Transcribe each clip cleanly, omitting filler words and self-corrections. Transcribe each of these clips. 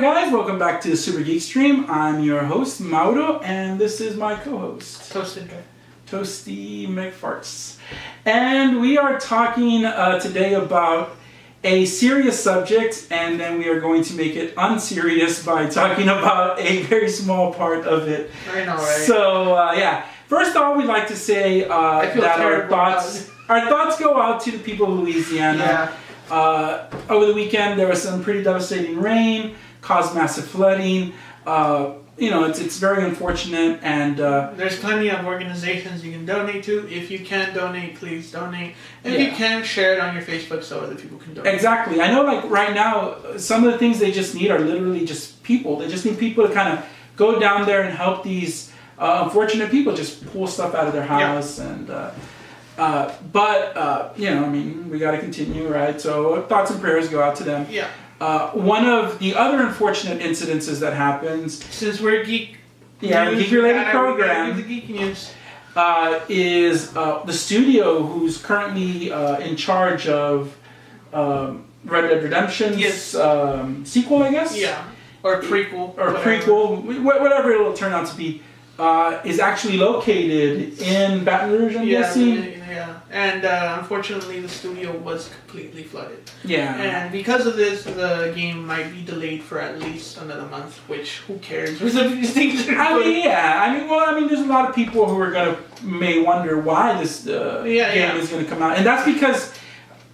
guys, welcome back to the Super Geek Stream. I'm your host, Mauro, and this is my co-host, Toasty McFarts. And we are talking today about a serious subject, and then we are going to make it unserious by talking about a very small part of it. I know, right? So, first off, we'd like to say that our thoughts go out to the people of Louisiana. Yeah. Over the weekend, there was some pretty devastating rain, caused massive flooding. It's very unfortunate, and there's plenty of organizations you can donate to. If you can donate, please donate. If you can, share it on your Facebook so other people can donate. Exactly. I know, like right now, some of the things they just need are literally just people. They just need people to kind of go down there and help these unfortunate people just pull stuff out of their house and. We got to continue, right? So thoughts and prayers go out to them. Yeah. One of the other unfortunate incidences that happens, since we're geek related program, the geek news, is the studio who's currently in charge of Red Dead Redemption's sequel, I guess. Yeah. Or prequel. Whatever it'll turn out to be. Is actually located in Baton Rouge, I'm guessing. Yeah, and unfortunately the studio was completely flooded. Yeah. And because of this, the game might be delayed for at least another month, which, who cares? There's things there's a lot of people who may wonder why this game is going to come out. And that's because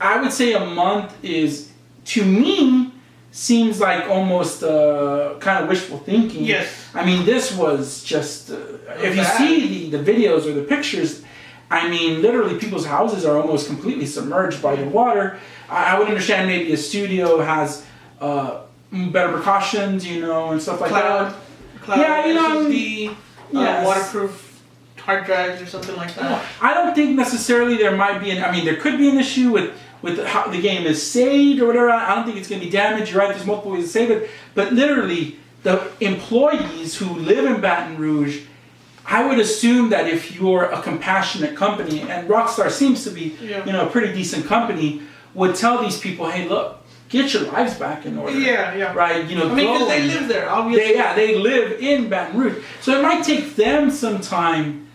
I would say a month is, to me, seems like almost kind of wishful thinking. Yes. I mean, this was just... if you see the videos or the pictures, I mean, literally people's houses are almost completely submerged by the water. I would understand maybe a studio has better precautions, and stuff like that. SSD, waterproof hard drives or something like that. I don't think necessarily there might be there could be an issue with how the game is saved or whatever. I don't think it's going to be damaged. You're right, there's multiple ways to save it. But literally, the employees who live in Baton Rouge, I would assume that if you're a compassionate company, and Rockstar seems to be a pretty decent company, would tell these people, hey, look, get your lives back in order. Yeah. Right? Because they live there, obviously. They live in Baton Rouge. So it might take them some time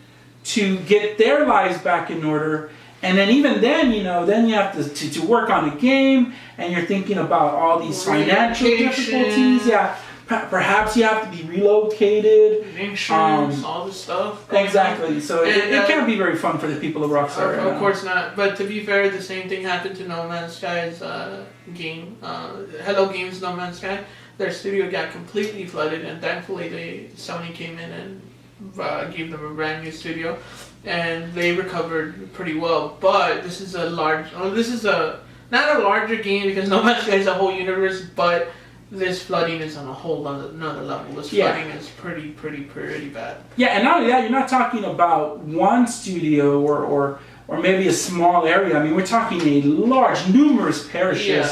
to get their lives back in order. And then even then, then you have to work on a game, and you're thinking about all these financial difficulties. Yeah, perhaps you have to be relocated. Insurance, all this stuff. Exactly. So it can't be very fun for the people of Rockstar. Of course not. But to be fair, the same thing happened to No Man's Sky's game. Hello Games No Man's Sky. Their studio got completely flooded, and thankfully Sony came in and gave them a brand new studio. And they recovered pretty well, but this is not a larger game because No Man's Sky is a whole universe, but this flooding is on a whole another level. This flooding is pretty bad. Yeah, and not only that, you're not talking about one studio or maybe a small area. I mean, we're talking a large, numerous parishes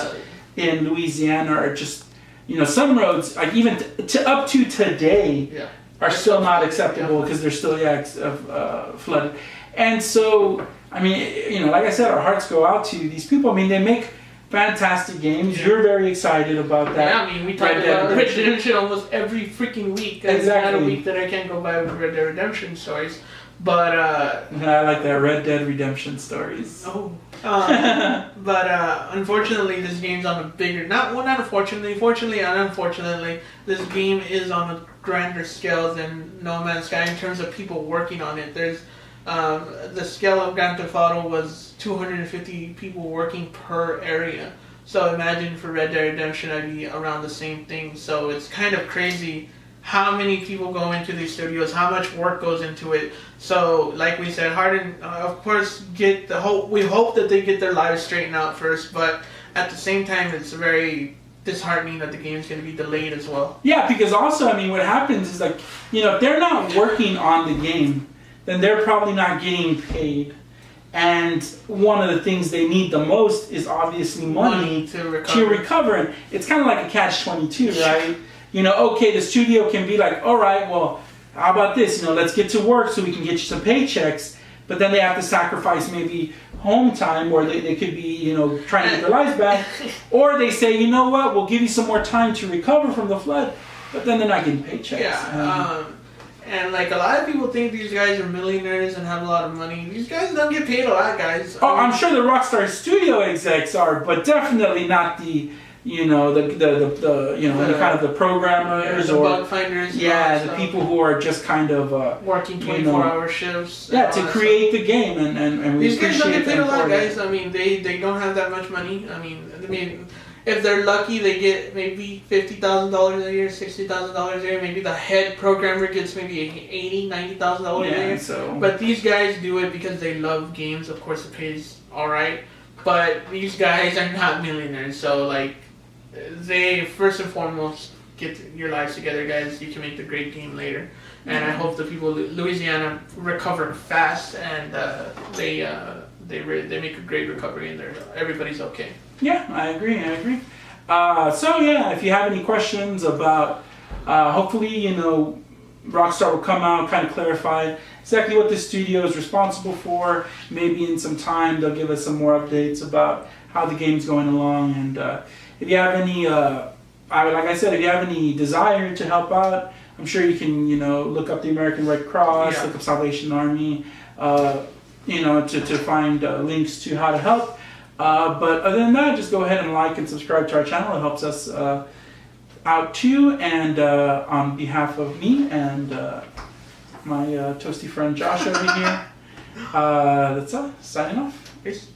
in Louisiana are just, some roads, like even up to today, are still not acceptable because they're still flooded. And so, like I said, our hearts go out to these people. I mean, they make fantastic games. Yeah. You're very excited about that. Yeah, we talk about Red Dead Redemption almost every freaking week. There's not a week that I can't go by with Red Dead Redemption stories. But I like that Red Dead Redemption stories. Oh. But unfortunately, this game's on a bigger... Fortunately and unfortunately, this game is on a grander scale than No Man's Sky in terms of people working on it. There's the scale of Grand Theft Auto was 250 people working per area. So imagine for Red Dead Redemption, I'd be around the same thing. So it's kind of crazy how many people go into these studios, how much work goes into it. So, like we said, of course, we hope that they get their lives straightened out first, but at the same time, it's very disheartening that the game's going to be delayed as well. Yeah, because also, what happens is if they're not working on the game, then they're probably not getting paid. And one of the things they need the most is obviously money to recover. And it's kind of like a catch-22, right? The studio can be like, all right, well, how about this? Let's get to work so we can get you some paychecks. But then they have to sacrifice maybe home time where they could be, you know, trying to get their lives back, or they say, you know what, we'll give you some more time to recover from the flood, but then they're not getting paychecks. Yeah. And like a lot of people think these guys are millionaires and have a lot of money. These guys don't get paid a lot, guys. Oh, I'm sure the Rockstar Studio execs are, but definitely not the, you know, the you know, any kind of the programmers the or bug finders. the people who are just kind of working 24-hour shifts. Yeah, to create the game, and we these guys don't get paid a lot, guys. It. I mean, they don't have that much money. I mean, if they're lucky, they get maybe $50,000 a year, $60,000 a year. Maybe the head programmer gets maybe $80,000, $90,000 a year. So. But these guys do it because they love games. Of course, it pays all right. But these guys are not millionaires. So, like, they first and foremost get your lives together, guys. You can make the great game later. And I hope the people of Louisiana recover fast and they make a great recovery and everybody's okay. Yeah, I agree. So yeah, if you have any questions about, hopefully, you know, Rockstar will come out, kind of clarify exactly what the studio is responsible for. Maybe in some time they'll give us some more updates about how the game's going along. And if you have any, like I said, if you have any desire to help out, I'm sure you can, you know, look up the American Red Cross, look up Salvation Army, you know, to find links to how to help. But other than that, just go ahead and like and subscribe to our channel. It helps us out too. And on behalf of me and my toasty friend Josh over here, that's all. Signing off. Peace.